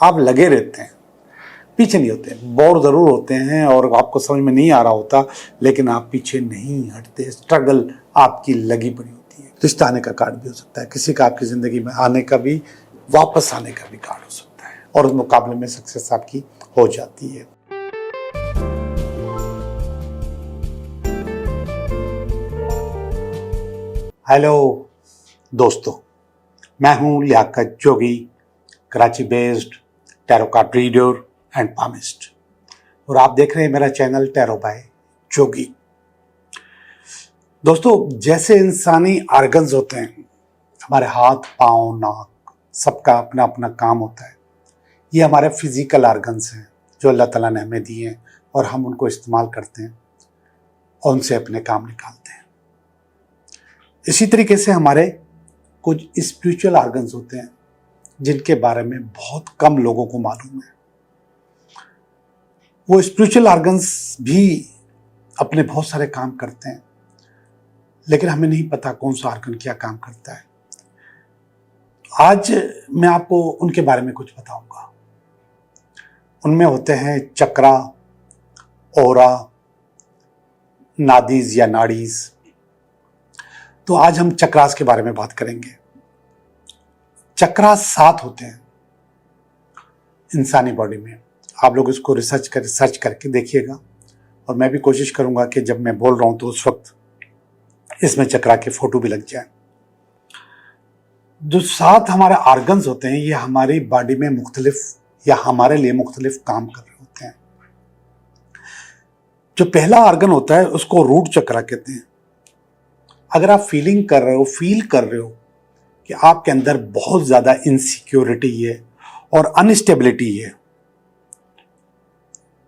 आप लगे रहते हैं, पीछे नहीं होते, बोर ज़रूर होते हैं और आपको समझ में नहीं आ रहा होता, लेकिन आप पीछे नहीं हटते। स्ट्रगल आपकी लगी पड़ी होती है। रिश्ता आने का कार्ड भी हो सकता है, किसी का आपकी ज़िंदगी में आने का भी, वापस आने का भी कार्ड हो सकता है, और उस मुकाबले में सक्सेस आपकी हो जाती है। हेलो दोस्तों, मैं हूं Liaquat Jogi, Karachi based tarot card reader and palmist, और आप देख रहे हैं मेरा चैनल टैरो बाय जोगी। दोस्तों, जैसे इंसानी आर्गन्स होते हैं, हमारे हाथ, पाँव, नाक, सबका अपना अपना काम होता है। ये हमारे फिजिकल आर्गन्स हैं जो अल्लाह ताला ने हमें दिए हैं, और हम उनको इस्तेमाल करते हैं और उनसे अपने काम निकालते हैं। इसी तरीके से हमारे कुछ स्पिरिचुअल आर्गन्स होते हैं जिनके बारे में बहुत कम लोगों को मालूम है। वो स्पिरिचुअल आर्गन्स भी अपने बहुत सारे काम करते हैं, लेकिन हमें नहीं पता कौन सा आर्गन क्या काम करता है। आज मैं आपको उनके बारे में कुछ बताऊंगा। उनमें होते हैं चक्रा, ओरा, नादीज या नाड़ीज। तो आज हम चक्रास के बारे में बात करेंगे। चक्रास 7 होते हैं इंसानी बॉडी में। आप लोग इसको सर्च करके देखिएगा, और मैं भी कोशिश करूंगा कि जब मैं बोल रहा हूं तो उस वक्त इसमें चक्रा के फोटो भी लग जाए। जो 7 हमारे आर्गन्स होते हैं, ये हमारी बॉडी में मुख्तलिफ या हमारे लिए मुख्तलिफ काम कर रहे होते हैं। जो पहला आर्गन होता है उसको रूट चक्रा कहते हैं। अगर आप फील कर रहे हो कि आपके अंदर बहुत ज्यादा इनसिक्योरिटी है और अनस्टेबिलिटी है,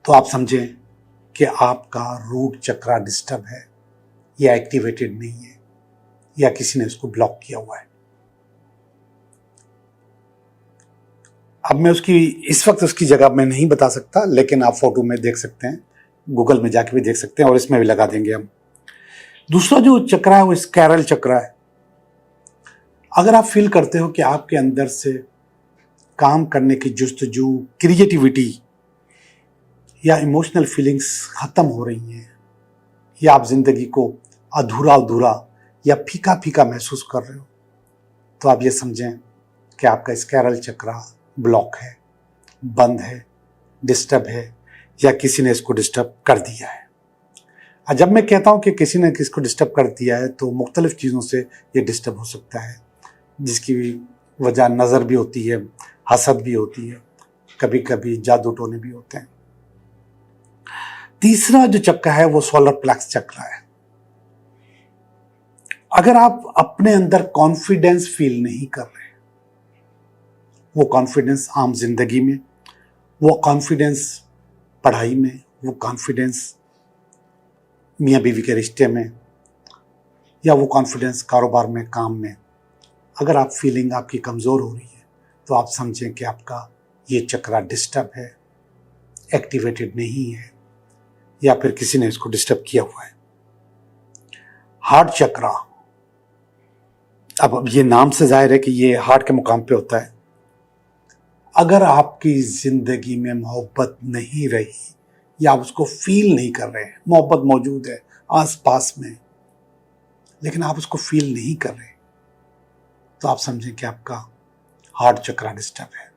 तो आप समझें कि आपका रूट चक्रा डिस्टर्ब है या एक्टिवेटेड नहीं है, या किसी ने इसको ब्लॉक किया हुआ है। अब मैं इस वक्त उसकी जगह मैं नहीं बता सकता, लेकिन आप फोटो में देख सकते हैं, गूगल में जाके भी देख सकते हैं, और इसमें भी लगा देंगे हम। दूसरा जो चक्रा है वो स्कैरल चक्रा है। अगर आप फील करते हो कि आपके अंदर से काम करने की जुस्तजू, क्रिएटिविटी या इमोशनल फीलिंग्स खत्म हो रही हैं, या आप जिंदगी को अधूरा अधूरा या फीका फीका महसूस कर रहे हो, तो आप ये समझें कि आपका स्कैरल चक्रा ब्लॉक है, बंद है, डिस्टर्ब है, या किसी ने इसको डिस्टर्ब कर दिया है। और जब मैं कहता हूं कि किसी ने किसको डिस्टर्ब कर दिया है, तो मुख्तलिफ चीज़ों से ये डिस्टर्ब हो सकता है, जिसकी वजह नज़र भी होती है, हसद भी होती है, कभी कभी जादू टोने भी होते हैं। तीसरा जो चक्र है वो सोलर प्लेक्स चक्र है। अगर आप अपने अंदर कॉन्फिडेंस फील नहीं कर रहे, वो कॉन्फिडेंस आम जिंदगी में, वो कॉन्फिडेंस पढ़ाई में, वो कॉन्फिडेंस मियाँ बीवी के रिश्ते में, या वो कॉन्फिडेंस कारोबार में, काम में, अगर आप फीलिंग आपकी कमज़ोर हो रही है, तो आप समझें कि आपका ये चक्रा डिस्टर्ब है, एक्टिवेटेड नहीं है, या फिर किसी ने इसको डिस्टर्ब किया हुआ है। हार्ट चक्रा, अब ये नाम से जाहिर है कि ये हार्ट के मुकाम पे होता है। अगर आपकी जिंदगी में मोहब्बत नहीं रही, या आप उसको फील नहीं कर रहे हैं, मोहब्बत मौजूद है आस पास में, लेकिन आप उसको फील नहीं कर रहे, तो आप समझें कि आपका हार्ट चक्रा डिस्टर्ब है।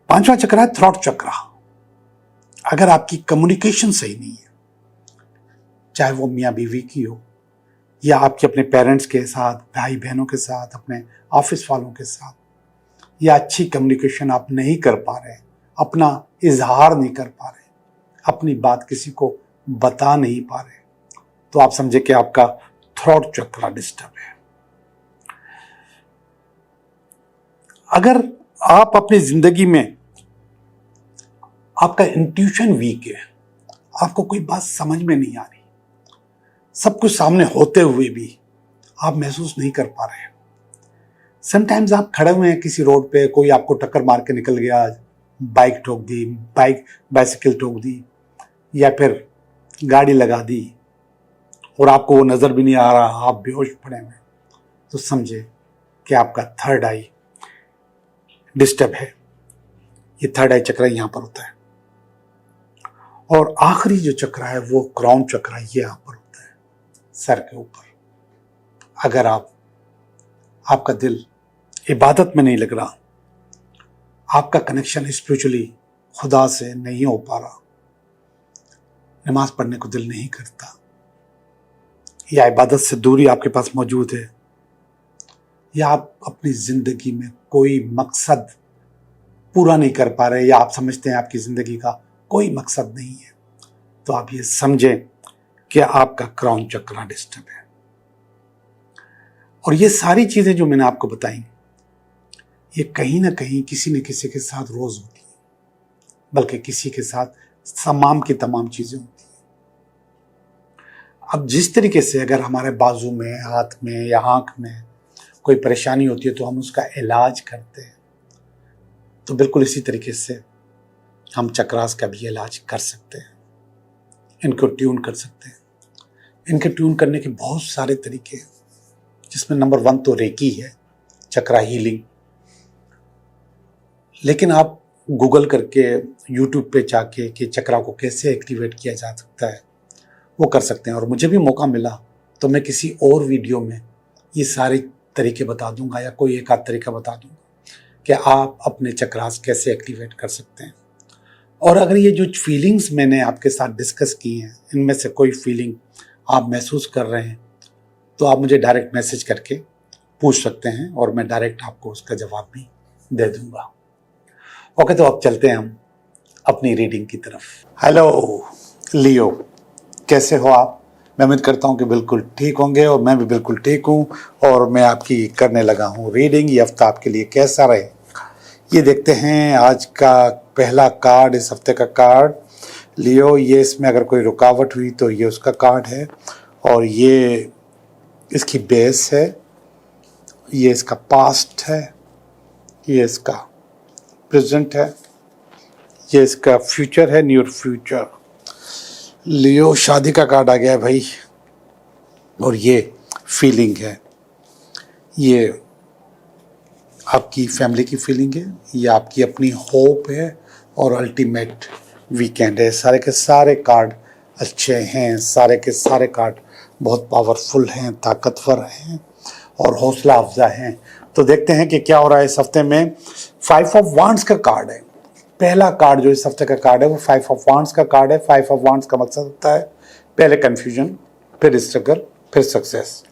5वां चक्रा है थ्रॉट चक्रा। अगर आपकी कम्युनिकेशन सही नहीं है, चाहे वो मियाँ बीवी की हो, या आपके अपने पेरेंट्स के साथ, भाई बहनों के साथ, अपने ऑफिस वालों के साथ, या अच्छी कम्युनिकेशन आप नहीं कर पा रहे, अपना इजहार नहीं कर पा रहे, अपनी बात किसी को बता नहीं पा रहे, तो आप समझे कि आपका थ्रॉट चक्रा डिस्टर्ब है। अगर आप अपनी जिंदगी में आपका इंट्यूशन वीक है, आपको कोई बात समझ में नहीं आ रही, सब कुछ सामने होते हुए भी आप महसूस नहीं कर पा रहे, समटाइम्स आप खड़े हुए हैं किसी रोड पे, कोई आपको टक्कर मार के निकल गया, बाइक ठोक दी, बाइसिकल ठोक दी, या फिर गाड़ी लगा दी, और आपको वो नज़र भी नहीं आ रहा, आप बेहोश पड़े हुए, तो समझे कि आपका थर्ड आई डिस्टर्ब है। ये थर्ड आई चक्र यहाँ पर होता है। और आखिरी जो चक्र है वो क्राउन चक्र ये यहाँ पर होता है, सर के ऊपर। अगर आपका दिल इबादत में नहीं लग रहा, आपका कनेक्शन स्पिरिचुअली खुदा से नहीं हो पा रहा, नमाज पढ़ने को दिल नहीं करता, या इबादत से दूरी आपके पास मौजूद है, या आप अपनी जिंदगी में कोई मकसद पूरा नहीं कर पा रहे, या आप समझते हैं आपकी जिंदगी का कोई मकसद नहीं है, तो आप ये समझें कि आपका क्राउन चक्र डिस्टर्ब है। और ये सारी चीजें जो मैंने आपको बताई, ये कहीं ना कहीं किसी न किसी के साथ रोज होती है, बल्कि किसी के साथ तमाम की तमाम चीजें होती हैं। अब जिस तरीके से अगर हमारे बाजू में, हाथ में या आंख में कोई परेशानी होती है तो हम उसका इलाज करते हैं, तो बिल्कुल इसी तरीके से हम चक्रास का भी इलाज कर सकते हैं, इनको ट्यून कर सकते हैं। इनके ट्यून करने के बहुत सारे तरीके हैं, जिसमें नंबर 1 तो रेकी है, चक्रा हीलिंग। लेकिन आप गूगल करके यूट्यूब पे जाके कि चक्रा को कैसे एक्टिवेट किया जा सकता है वो कर सकते हैं। और मुझे भी मौका मिला तो मैं किसी और वीडियो में ये सारे तरीके बता दूंगा, या कोई एक आध तरीका बता दूंगा कि आप अपने चक्रास कैसे एक्टिवेट कर सकते हैं। और अगर ये जो फीलिंग्स मैंने आपके साथ डिस्कस की हैं, इनमें से कोई फीलिंग आप महसूस कर रहे हैं, तो आप मुझे डायरेक्ट मैसेज करके पूछ सकते हैं और मैं डायरेक्ट आपको उसका जवाब भी दे दूंगा। ओके, तो अब चलते हैं हम अपनी रीडिंग की तरफ। हेलो लियो, कैसे हो आप? मैं उम्मीद करता हूँ कि बिल्कुल ठीक होंगे, और मैं भी बिल्कुल ठीक हूँ। और मैं आपकी करने लगा हूँ रीडिंग। ये हफ्ता आपके लिए कैसा रहे ये देखते हैं। आज का पहला कार्ड, इस हफ्ते का कार्ड लियो, ये इसमें अगर कोई रुकावट हुई तो ये उसका कार्ड है, और ये इसकी बेस है, ये इसका पास्ट है, ये इसका प्रेजेंट है, ये इसका फ्यूचर है, न्यू फ्यूचर। लियो, शादी का कार्ड आ गया है भाई, और ये फीलिंग है, ये आपकी फैमिली की फीलिंग है, ये आपकी अपनी होप है, और अल्टीमेट वीकेंड है। सारे के सारे कार्ड अच्छे हैं, सारे के सारे कार्ड बहुत पावरफुल हैं, ताकतवर हैं और हौसला अफजा हैं। तो देखते हैं कि क्या हो रहा है इस हफ्ते में। 5 ऑफ वांड्स का कार्ड है। पहला कार्ड जो इस हफ्ते का कार्ड है वो 5 ऑफ वांड्स का कार्ड है। 5 ऑफ वांड्स का मकसद होता है पहले कंफ्यूजन, फिर स्ट्रगल, फिर सक्सेस।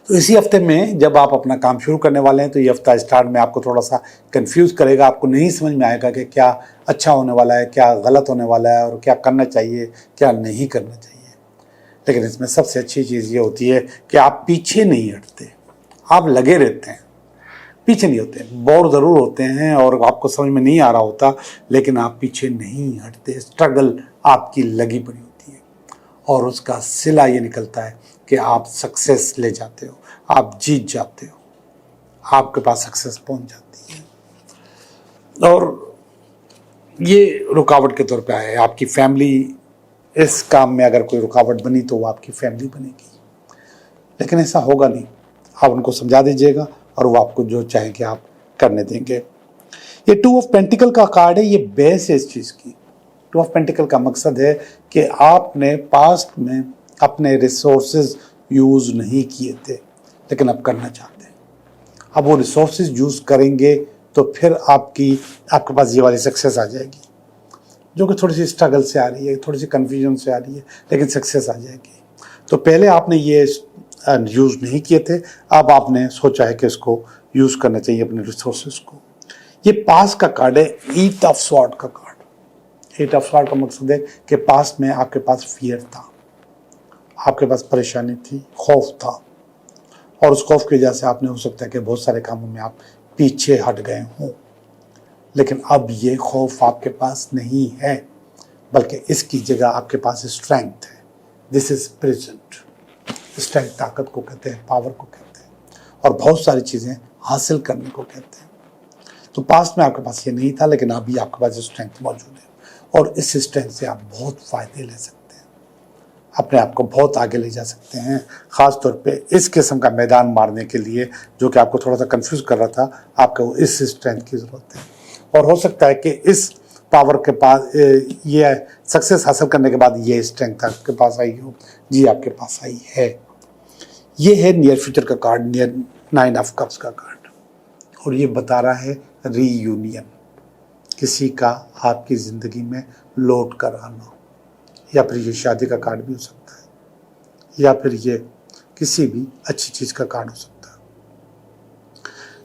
तो इसी हफ्ते में जब आप अपना काम शुरू करने वाले हैं, तो ये हफ्ता स्टार्ट में आपको थोड़ा सा कंफ्यूज करेगा। आपको नहीं समझ में आएगा कि क्या अच्छा होने वाला है, क्या गलत होने वाला है, और क्या करना चाहिए, क्या नहीं करना चाहिए। लेकिन इसमें सबसे अच्छी चीज़ ये होती है कि आप पीछे नहीं हटते, आप लगे रहते हैं, पीछे नहीं होते। बोर ज़रूर होते हैं और आपको समझ में नहीं आ रहा होता, लेकिन आप पीछे नहीं हटते। स्ट्रगल आपकी लगी पड़ी होती है, और उसका सिला ये निकलता है कि आप सक्सेस ले जाते हो, आप जीत जाते हो, आपके पास सक्सेस पहुंच जाती है। और ये रुकावट के तौर पे आया है। आपकी फैमिली, इस काम में अगर कोई रुकावट बनी तो वो आपकी फैमिली बनेगी, लेकिन ऐसा होगा नहीं। आप उनको समझा दीजिएगा और वो आपको जो चाहेंगे आप करने देंगे। ये 2 ऑफ पेंटिकल का कार्ड है, ये बेस है इस चीज़ की। 2 ऑफ पेंटिकल का मकसद है कि आपने पास्ट में अपने रिसोर्सेज यूज़ नहीं किए थे, लेकिन अब करना चाहते हैं। अब वो रिसोर्सेज यूज़ करेंगे तो फिर आपके पास ये वाली सक्सेस आ जाएगी, जो कि थोड़ी सी स्ट्रगल से आ रही है, थोड़ी सी कन्फ्यूजन से आ रही है, लेकिन सक्सेस आ जाएगी। तो पहले आपने ये यूज़ नहीं किए थे, अब आपने सोचा है कि इसको यूज़ करना चाहिए अपने रिसोर्सेज को। ये पास का कार्ड है, 8 ऑफ स्वॉर्ड का कार्ड। 8 ऑफ स्वॉर्ड का मकसद है कि पास्ट में आपके पास फियर था, आपके पास परेशानी थी, खौफ था, और उस खौफ की वजह से आपने हो सकता है कि बहुत सारे कामों में आप पीछे हट गए हों। लेकिन अब ये खौफ आपके पास नहीं है, बल्कि इसकी जगह आपके पास स्ट्रेंथ है। This is present. स्ट्रेंथ ताकत को कहते हैं, पावर को कहते हैं, और बहुत सारी चीज़ें हासिल करने को कहते हैं। तो पास्ट में आपके पास ये नहीं था, लेकिन अभी आपके पास स्ट्रेंथ मौजूद है, और इस स्ट्रेंथ से आप बहुत फ़ायदे ले सकते हैं। अपने आप को बहुत आगे ले जा सकते हैं। ख़ास तौर पे इस किस्म का मैदान मारने के लिए जो कि आपको थोड़ा सा कंफ्यूज कर रहा था, आपको इस स्ट्रेंथ की ज़रूरत है। और हो सकता है कि इस पावर के पास ये सक्सेस हासिल करने के बाद ये स्ट्रेंथ आपके पास आई हो। जी आपके पास आई है। ये है नियर फ्यूचर का कार्ड, नियर 9 ऑफ कप्स का कार्ड, और ये बता रहा है रीयूनियन, किसी का आपकी ज़िंदगी में लौट कर आना, या फिर ये शादी का कार्ड भी हो सकता है, या फिर ये किसी भी अच्छी चीज़ का कार्ड हो सकता है,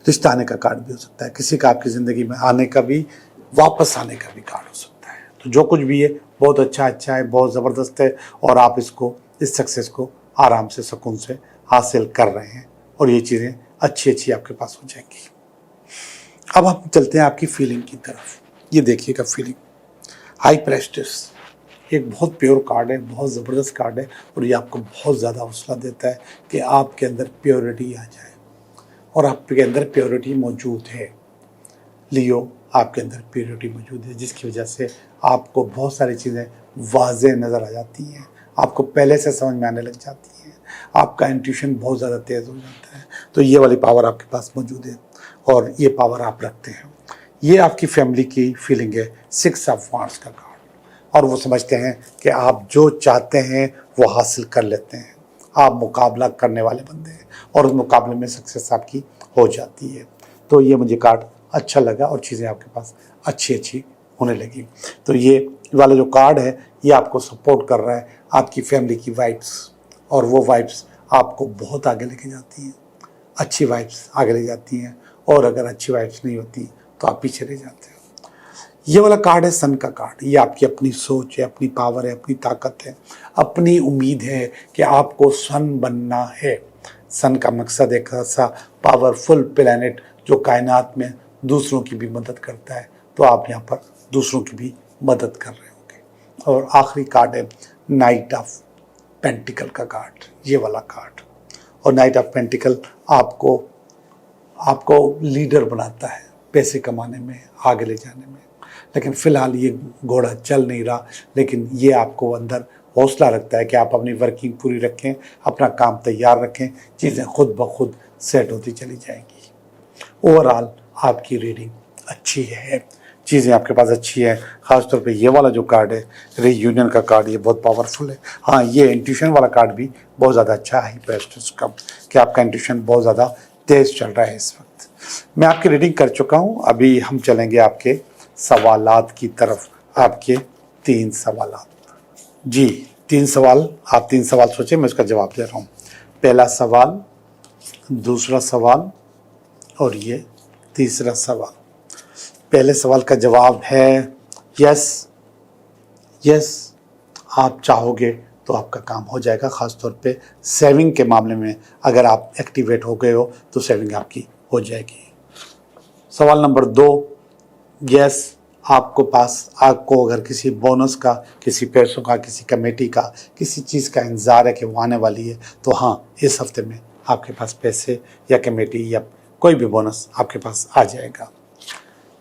रिश्ता आने का कार्ड भी हो सकता है, किसी का आपकी ज़िंदगी में आने का भी, वापस आने का भी कार्ड हो सकता है। तो जो कुछ भी है बहुत अच्छा है, बहुत ज़बरदस्त है, और आप इसको, इस सक्सेस को आराम से, सुकून से हासिल कर रहे हैं, और ये चीज़ें अच्छी आपके पास हो जाएंगी। अब हम चलते हैं आपकी फीलिंग की तरफ। ये देखिएगा फीलिंग, हाई प्रेस्टिस, एक बहुत प्योर कार्ड है, बहुत ज़बरदस्त कार्ड है, और ये आपको बहुत ज़्यादा हौसला देता है कि आपके अंदर प्योरिटी आ जाए, और आपके अंदर प्योरिटी मौजूद है। लियो, आपके अंदर प्योरिटी मौजूद है, जिसकी वजह से आपको बहुत सारी चीज़ें वाज़ेह नज़र आ जाती हैं, आपको पहले से समझ में आने लग जाती हैं, आपका इंट्यूशन बहुत ज़्यादा तेज़ हो जाता है। तो ये वाली पावर आपके पास मौजूद है, और ये पावर आप रखते हैं। ये आपकी फैमिली की फीलिंग है, 6 ऑफ वांड्स का कार्ड, और वो समझते हैं कि आप जो चाहते हैं वो हासिल कर लेते हैं। आप मुकाबला करने वाले बंदे हैं, और उस मुकाबले में सक्सेस आपकी हो जाती है। तो ये मुझे कार्ड अच्छा लगा, और चीज़ें आपके पास अच्छी होने लगी। तो ये वाला जो कार्ड है ये आपको सपोर्ट कर रहा है, आपकी फैमिली की वाइब्स, और वो वाइब्स आपको बहुत आगे लेके जाती हैं, अच्छी वाइब्स आगे ले जाती हैं, और अगर अच्छी वाइब्स नहीं होती तो आप पीछे रह जाते हो। ये वाला कार्ड है सन का कार्ड, ये आपकी अपनी सोच है, अपनी पावर है, अपनी ताकत है, अपनी उम्मीद है कि आपको सन बनना है। सन का मकसद एक ऐसा पावरफुल प्लैनेट जो कायनात में दूसरों की भी मदद करता है, तो आप यहाँ पर दूसरों की भी मदद कर रहे होंगे। और आखिरी कार्ड है नाइट ऑफ पेंटिकल का कार्ड, ये वाला कार्ड, और नाइट ऑफ पेंटिकल आपको लीडर बनाता है, पैसे कमाने में, आगे ले जाने में। लेकिन फ़िलहाल ये घोड़ा चल नहीं रहा, लेकिन ये आपको अंदर हौसला रखता है कि आप अपनी वर्किंग पूरी रखें, अपना काम तैयार रखें, चीज़ें खुद ब खुद सेट होती चली जाएंगी। ओवरऑल आपकी रीडिंग अच्छी है, चीज़ें आपके पास अच्छी है। ख़ासतौर पे ये वाला जो कार्ड है रीयूनियन का कार्ड, ये बहुत पावरफुल है। हाँ, ये इंट्यूशन वाला कार्ड भी बहुत ज़्यादा अच्छा है प्रेस्टिज का, कि आपका इंट्यूशन बहुत ज़्यादा तेज़ चल रहा है इस वक्त। मैं आपकी रीडिंग कर चुका हूँ, अभी हम चलेंगे आपके सवालात की तरफ। आपके 3 सवालात, जी 3 सवाल, आप 3 सवाल सोचें, मैं उसका जवाब दे रहा हूँ। पहला सवाल, दूसरा सवाल, और ये तीसरा सवाल। पहले सवाल का जवाब है यस, आप चाहोगे तो आपका काम हो जाएगा। ख़ास तौर पे सेविंग के मामले में अगर आप एक्टिवेट हो गए हो तो सेविंग आपकी हो जाएगी। सवाल नंबर 2, यस, आपको अगर किसी बोनस का, किसी पैसों का, किसी कमेटी का, किसी चीज़ का इंतज़ार है कि वो आने वाली है, तो हाँ, इस हफ्ते में आपके पास पैसे या कमेटी या कोई भी बोनस आपके पास आ जाएगा।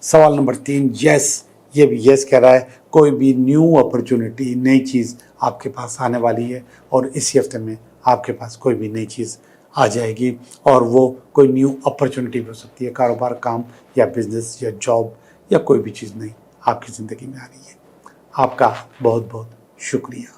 सवाल नंबर 3, यस, ये भी यस कह रहा है, कोई भी न्यू अपॉर्चुनिटी, नई चीज़ आपके पास आने वाली है, और इसी हफ्ते में आपके पास कोई भी नई चीज़ आ जाएगी, और वो कोई न्यू अपॉर्चुनिटी भी हो सकती है, कारोबार, काम या बिजनेस या जॉब या कोई भी चीज़ नहीं आपकी ज़िंदगी में आ रही है। आपका बहुत बहुत शुक्रिया।